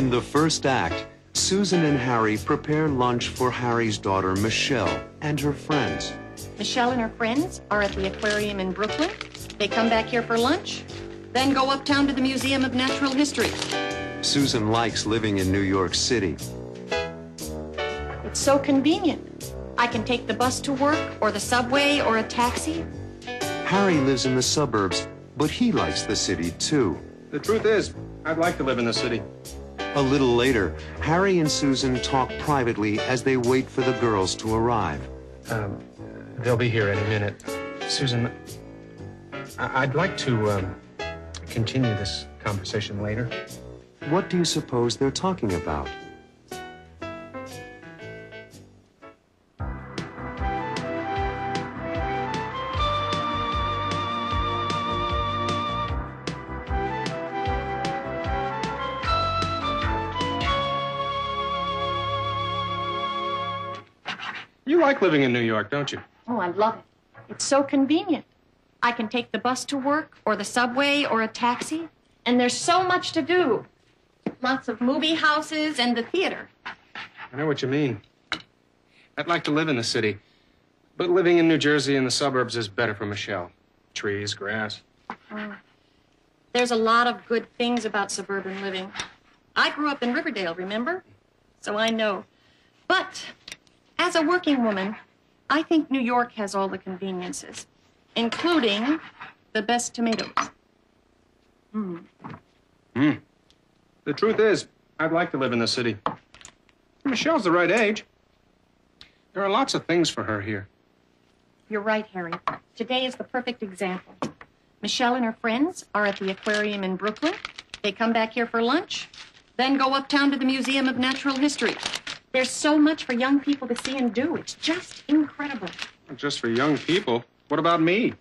In the first act, Susan and Harry prepare lunch for Harry's daughter, Michelle, and her friends. Michelle and her friends are at the aquarium in Brooklyn. They come back here for lunch, then go uptown to the Museum of Natural History. Susan likes living in New York City. It's so convenient. I can take the bus to work, or the subway, or a taxi. Harry lives in the suburbs, but he likes the city too. The truth is, I'd like to live in the city. A little later, Harry and Susan talk privately as they wait for the girls to arrive. They'll be here any minute. Susan, I'd like to continue this conversation later. What do you suppose they're talking about? You like living in New York, don't you? Oh, I love it. It's so convenient. I can take the bus to work, or the subway, or a taxi. And there's so much to do. Lots of movie houses and the theater. I know what you mean. I'd like to live in the city. But living in New Jersey in the suburbs is better for Michelle. Trees, grass. There's a lot of good things about suburban living. I grew up in Riverdale, remember? So I know. But as a working woman, I think New York has all the conveniences, including the best tomatoes. The truth is, I'd like to live in the city. Michelle's the right age. There are lots of things for her here. You're right, Harry. Today is the perfect example. Michelle and her friends are at the aquarium in Brooklyn. They come back here for lunch, then go uptown to the Museum of Natural History. There's so much for young people to see and do. It's just incredible. Not just for young people. What about me?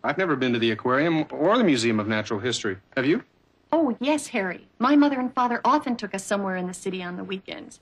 I've never been to the aquarium or the Museum of Natural History. Have you? Oh, yes, Harry. My mother and father often took us somewhere in the city on the weekends.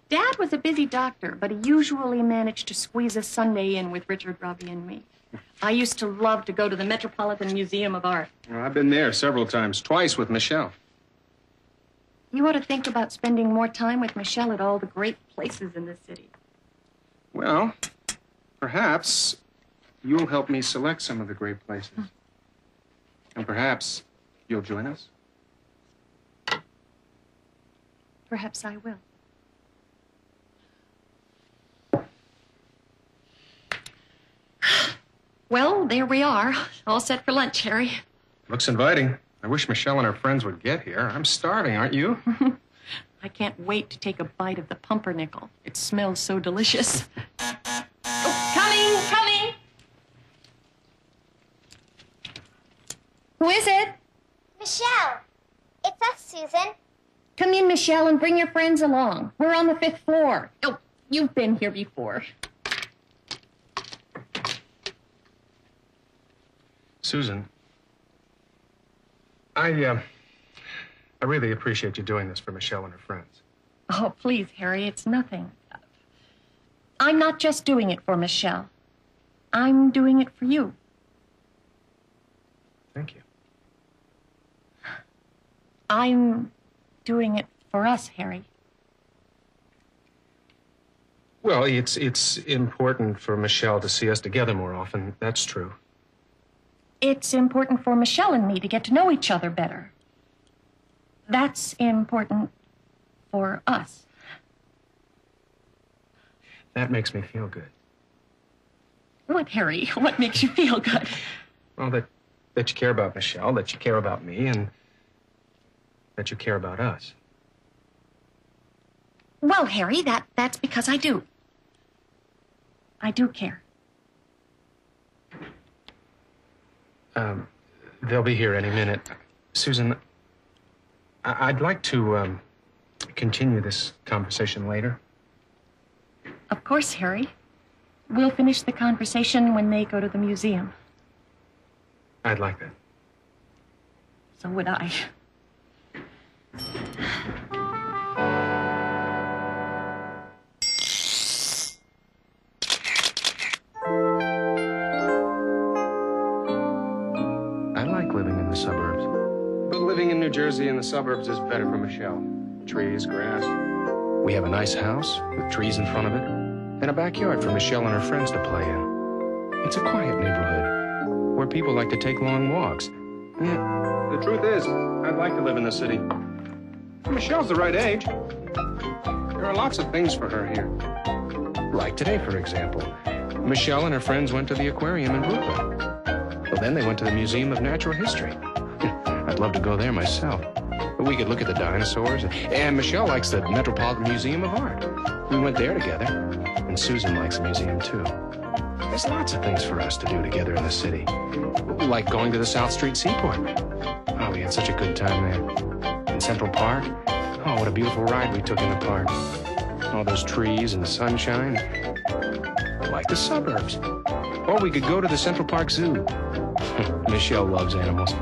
Dad was a busy doctor, but he usually managed to squeeze a Sunday in with Richard, Robbie, and me. I used to love to go to the Metropolitan Museum of Art. Well, I've been there several times, twice with Michelle. You ought to think about spending more time with Michelle at all the great places in the city. Well, perhaps you'll help me select some of the great places. And perhaps you'll join us. Perhaps I will. Well, there we are. All set for lunch, Harry. Looks inviting. I wish Michelle and her friends would get here. I'm starving, aren't you? I can't wait to take a bite of the pumpernickel. It smells so delicious. Oh, coming! Who is it? Michelle, it's us, Susan. Come in, Michelle, and bring your friends along. We're on the 5th floor. Oh, you've been here before. Susan, I really appreciate you doing this for Michelle and her friends. Oh, please, Harry, it's nothing. I'm not just doing it for Michelle. I'm doing it for you. Thank you. I'm doing it for us, Harry. Well, it's important for Michelle to see us together more often. That's true. It's important for Michelle and me to get to know each other better. That's important for us. That makes me feel good. What, Harry? What makes you feel good? Well, that you care about Michelle, that you care about me, and that you care about us. Well, Harry, that's because I do. I do care. They'll be here any minute. Susan, I'd like to continue this conversation later. Of course, Harry. We'll finish the conversation when they go to the museum. I'd like that. So would I. I like living in the suburbs. But living in New Jersey in the suburbs is better for Michelle. trees, grass. We have a nice house with trees in front of it, and a backyard for Michelle and her friends to play in. It's a quiet neighborhood where people like to take long walks. Yeah, the truth is, I'd like to live in the city. Michelle's the right age. There are lots of things for her here. Like today, for example. Michelle and her friends went to the aquarium in Brooklyn. Well, then they went to the Museum of Natural History. I'd love to go there myself. But we could look at the dinosaurs. And Michelle likes the Metropolitan Museum of Art. We went there together. And Susan likes the museum, too. There's lots of things for us to do together in the city. Like going to the South Street Seaport. Oh, we had such a good time there. In Central Park. Oh, what a beautiful ride we took in the park. All those trees and the sunshine. Like the suburbs. Or we could go to the Central Park Zoo. Michelle loves animals.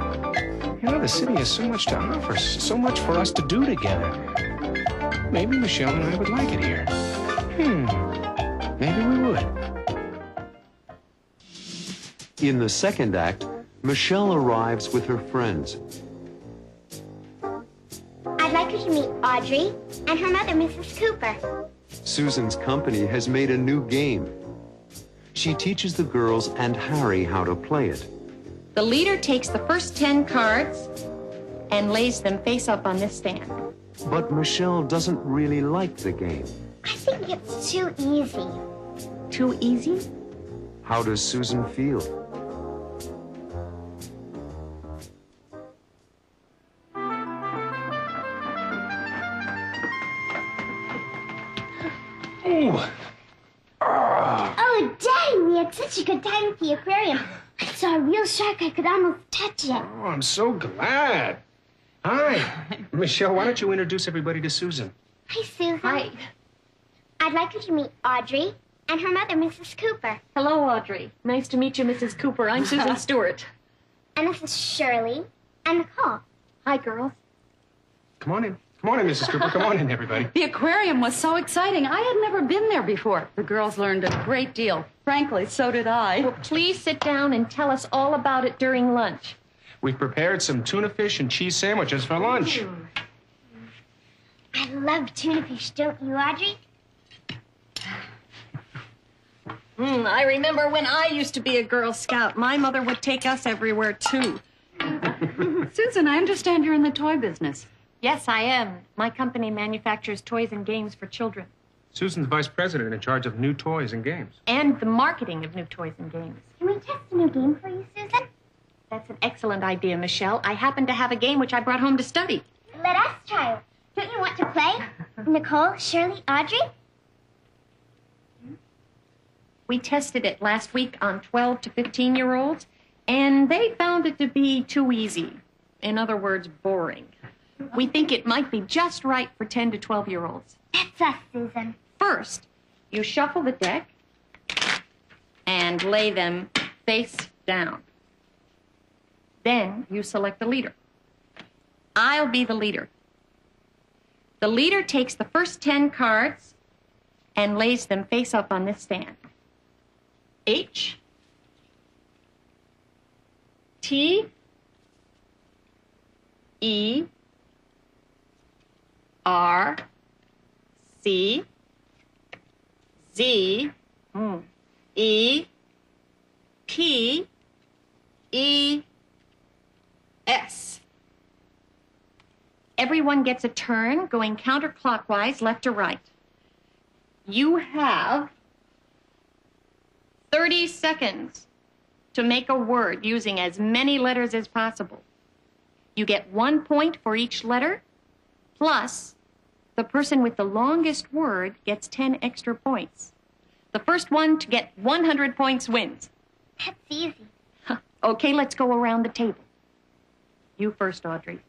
You know, the city has so much to offer, so much for us to do together. Maybe Michelle and I would like it here. Maybe we would. In the second act, Michelle arrives with her friends. I'd like you to meet Audrey and her mother, Mrs. Cooper. Susan's company has made a new game. She teaches the girls and Harry how to play it. The leader takes the first 10 cards and lays them face up on this stand. But Michelle doesn't really like the game. I think it's too easy. Too easy? How does Susan feel? Ooh. Oh, Daddy, we had such a good time at the aquarium. I saw a real shark. I could almost touch it. Oh, I'm so glad. Hi. Michelle, why don't you introduce everybody to Susan? Hi, Susan. Hi. I'd like you to meet Audrey and her mother, Mrs. Cooper. Hello, Audrey. Nice to meet you, Mrs. Cooper. I'm Susan Stewart. And this is Shirley and Nicole. Hi, girls. Come on in. Come on in, Mrs. Cooper. Come on in, everybody. The aquarium was so exciting. I had never been there before. The girls learned a great deal. Frankly, so did I. Well, please sit down and tell us all about it during lunch. We've prepared some tuna fish and cheese sandwiches for lunch. I love tuna fish, don't you, Audrey? I remember when I used to be a Girl Scout. My mother would take us everywhere, too. Susan, I understand you're in the toy business. Yes, I am. My company manufactures toys and games for children. Susan's vice president in charge of new toys and games. And the marketing of new toys and games. Can we test a new game for you, Susan? That's an excellent idea, Michelle. I happen to have a game which I brought home to study. Let us try it. Don't you want to play? Nicole, Shirley, Audrey? We tested it last week on 12 to 15-year-olds, and they found it to be too easy. In other words, boring. We think it might be just right for 10 to 12-year-olds. That's us, Susan. First, you shuffle the deck and lay them face down. Then you select the leader. I'll be the leader. The leader takes the first 10 cards and lays them face up on this stand. H, T, E, R, C, Z, E, P, E, S. Everyone gets a turn going counterclockwise, left to right. You have 30 seconds to make a word using as many letters as possible. You get 1 point for each letter, plus the person with the longest word gets 10 extra points. The first one to get 100 points wins. That's easy. Okay, let's go around the table. You first, Audrey.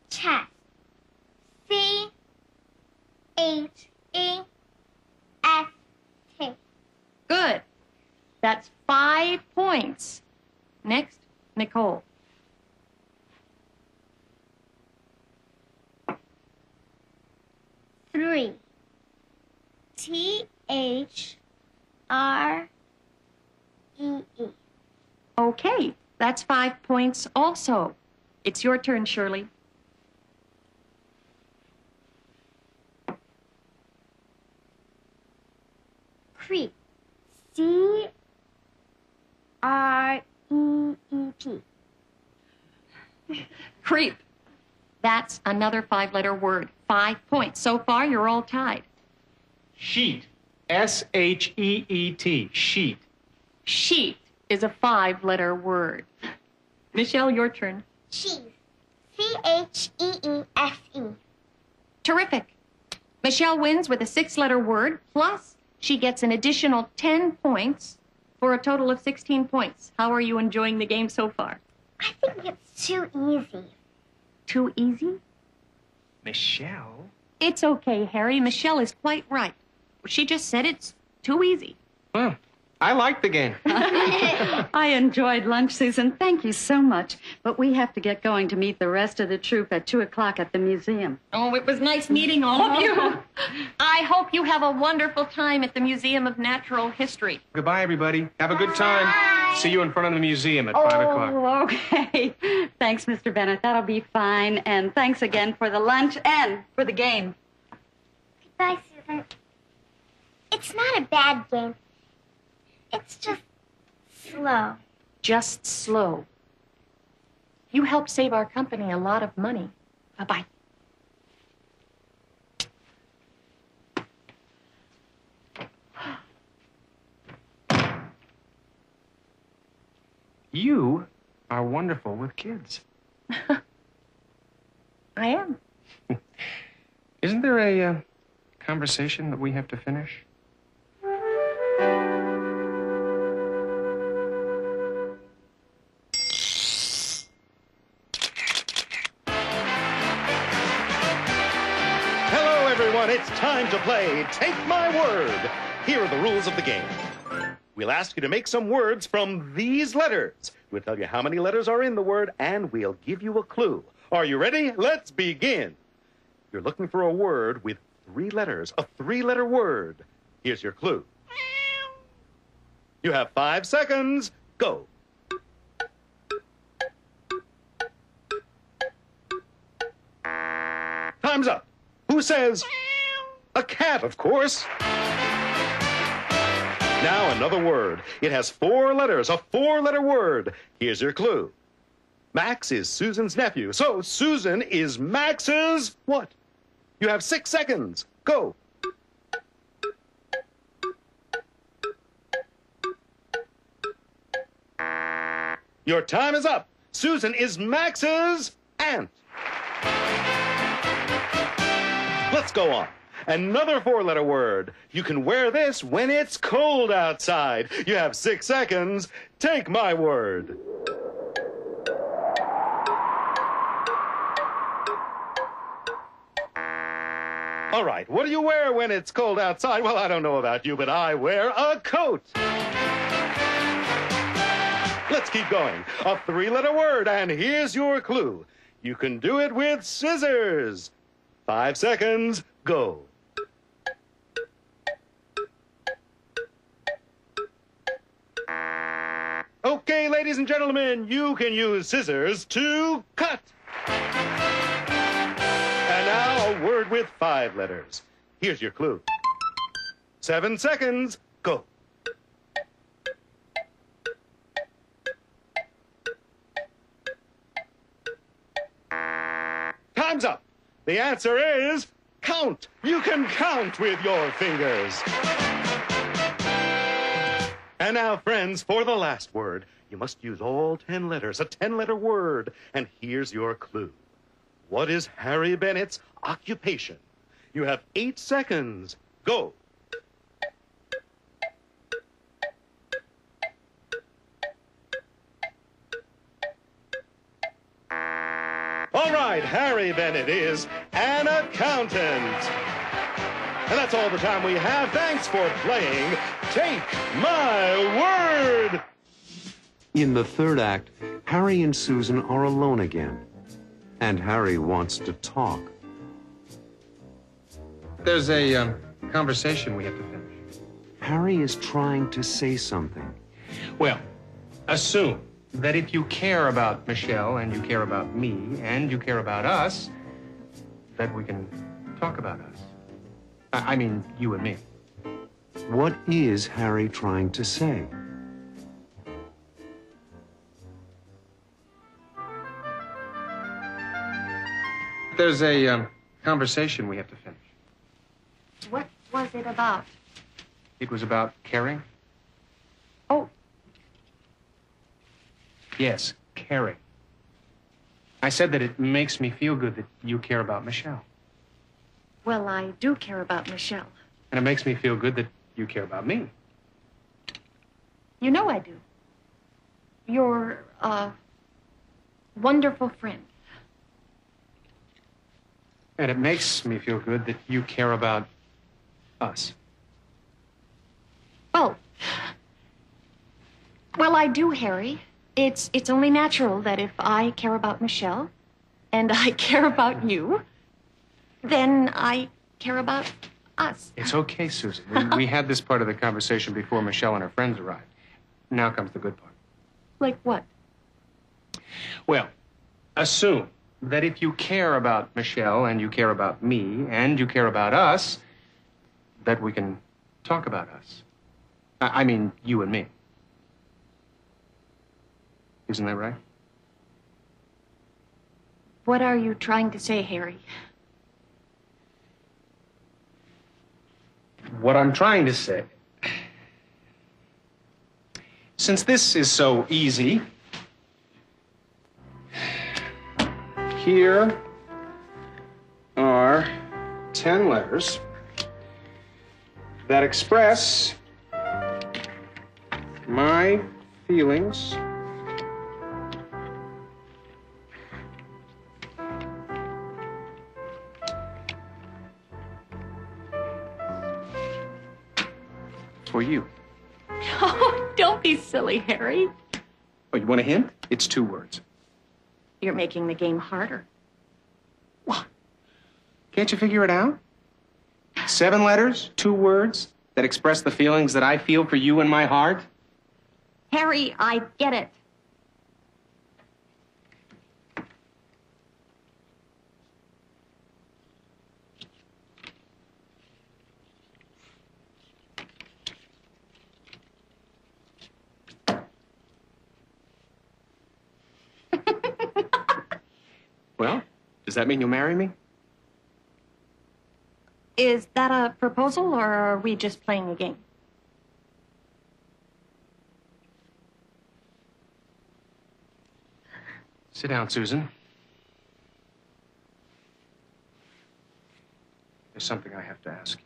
Chess. C-H-E-S-T. Good. That's 5 points. Next, Nicole. Three. T-H-R-E-E. Okay, that's 5 points also. It's your turn, Shirley. Creep. C-R-E-E-P. Creep. That's another 5-letter word. 5 points. So far, you're all tied. Sheet. S-H-E-E-T. Sheet. Sheet is a 5-letter word. Michelle, your turn. Cheese. C-H-E-E-F-E. Terrific. Michelle wins with a 6-letter word, plus she gets an additional 10 points for a total of 16 points. How are you enjoying the game so far? I think it's too easy. Too easy? Michelle? It's okay, Harry. Michelle is quite right. She just said it's too easy. Well, I like the game. I enjoyed lunch, Susan. Thank you so much. But we have to get going to meet the rest of the troupe at 2 o'clock at the museum. Oh, it was nice meeting all of you. I hope you have a wonderful time at the Museum of Natural History. Goodbye, everybody. Have a good time. See you in front of the museum at 5 o'clock. Oh, okay. Thanks, Mr. Bennett. That'll be fine. And thanks again for the lunch and for the game. Goodbye, Susan. It's not a bad game. It's just slow. Just slow. You helped save our company a lot of money. Bye-bye. You are wonderful with kids. I am. Isn't there a conversation that we have to finish? Hello, everyone. It's time to play Take My Word. Here are the rules of the game. We'll ask you to make some words from these letters. We'll tell you how many letters are in the word, and we'll give you a clue. Are you ready? Let's begin. You're looking for a word with 3 letters, a 3-letter word. Here's your clue. You have 5 seconds. Go. Time's up. Who says? A cat, of course. Now another word. It has 4 letters, a 4-letter word. Here's your clue. Max is Susan's nephew, so Susan is Max's what? You have 6 seconds. Go. Your time is up. Susan is Max's aunt. Let's go on. Another 4-letter word. You can wear this when it's cold outside. You have 6 seconds. Take my word. All right, what do you wear when it's cold outside? Well, I don't know about you, but I wear a coat. Let's keep going. A 3-letter word, and here's your clue. You can do it with scissors. 5 seconds, go. Okay, ladies and gentlemen, you can use scissors to cut. And now a word with 5 letters. Here's your clue. 7 seconds, go. Time's up. The answer is count. You can count with your fingers. And now, friends, for the last word, you must use all 10 letters, a 10-letter word. And here's your clue. What is Harry Bennett's occupation? You have 8 seconds. Go. All right, Harry Bennett is an accountant. And that's all the time we have. Thanks for playing Take My Word. In the 3rd act, Harry and Susan are alone again. And Harry wants to talk. There's a conversation we have to finish. Harry is trying to say something. Well, assume that if you care about Michelle and you care about me and you care about us, that we can talk about us. I mean, you and me. What is Harry trying to say? There's a conversation we have to finish. What was it about? It was about caring. Oh, Yes, caring. I said that it makes me feel good that you care about Michelle. well, I do care about Michelle. And it makes me feel good that you care about me. You know I do. You're a wonderful friend. And it makes me feel good that you care about us. Well, I do, Harry. It's only natural that if I care about Michelle and I care about you, then I care about us. It's okay, Susan. We had this part of the conversation before Michelle and her friends arrived. Now comes the good part. Like what? Well, assume that if you care about Michelle and you care about me and you care about us, that we can talk about us. I mean, you and me. Isn't that right? What are you trying to say, Harry? What I'm trying to say, since this is so easy, here are 10 letters that express my feelings for you. Oh, don't be silly, Harry. Oh, you want a hint? It's 2 words. You're making the game harder. What? Can't you figure it out? 7 letters, 2 words that express the feelings that I feel for you in my heart. Harry, I get it. Well, does that mean you'll marry me? Is that a proposal, or are we just playing a game? Sit down, Susan. There's something I have to ask you.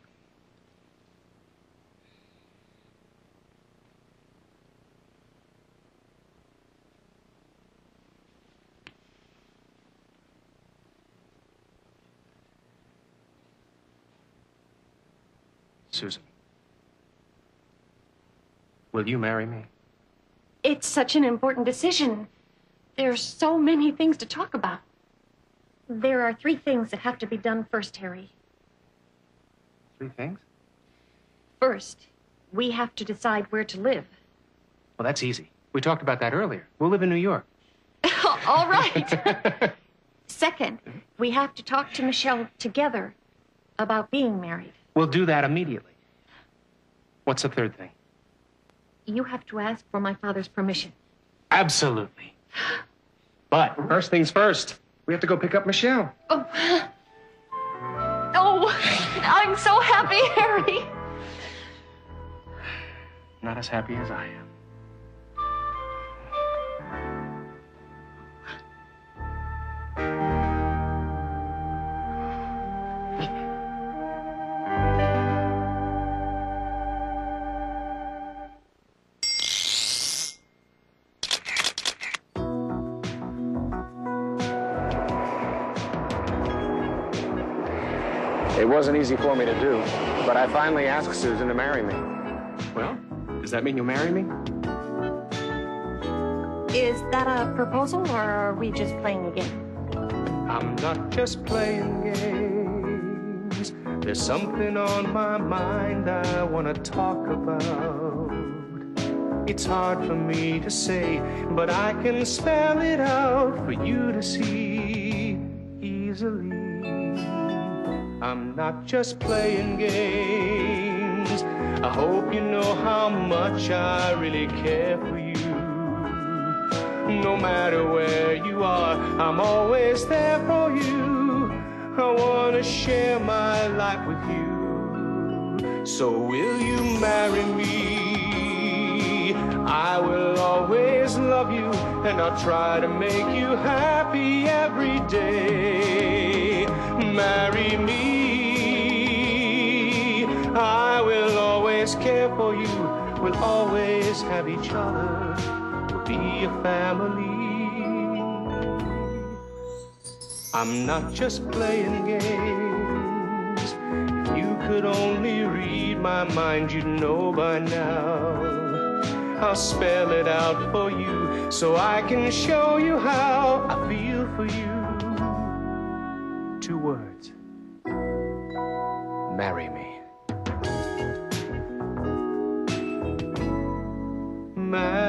Susan, will you marry me? It's such an important decision. There's so many things to talk about. There are 3 things that have to be done first, Harry. 3 things? First, we have to decide where to live. Well, that's easy. We talked about that earlier. We'll live in New York. All right. Second, we have to talk to Michelle together about being married. We'll do that immediately. What's the 3rd thing? You have to ask for my father's permission. Absolutely. But first things first, we have to go pick up Michelle. Oh, I'm so happy, Harry. Not as happy as I am. It wasn't easy for me to do, but I finally asked Susan to marry me. Well, does that mean you'll marry me? Is that a proposal, or are we just playing a game? I'm not just playing games. There's something on my mind I want to talk about. It's hard for me to say, but I can spell it out for you to see easily. I'm not just playing games. I hope you know how much I really care for you. No matter where you are, I'm always there for you. I want to share my life with you. So will you marry me? I will always love you, and I'll try to make you happy every day. Marry me. I will always care for you. We'll always have each other. We'll be a family. I'm not just playing games. If you could only read my mind, you'd know by now. I'll spell it out for you so I can show you how I feel for you. 2 words. Marry me. Marry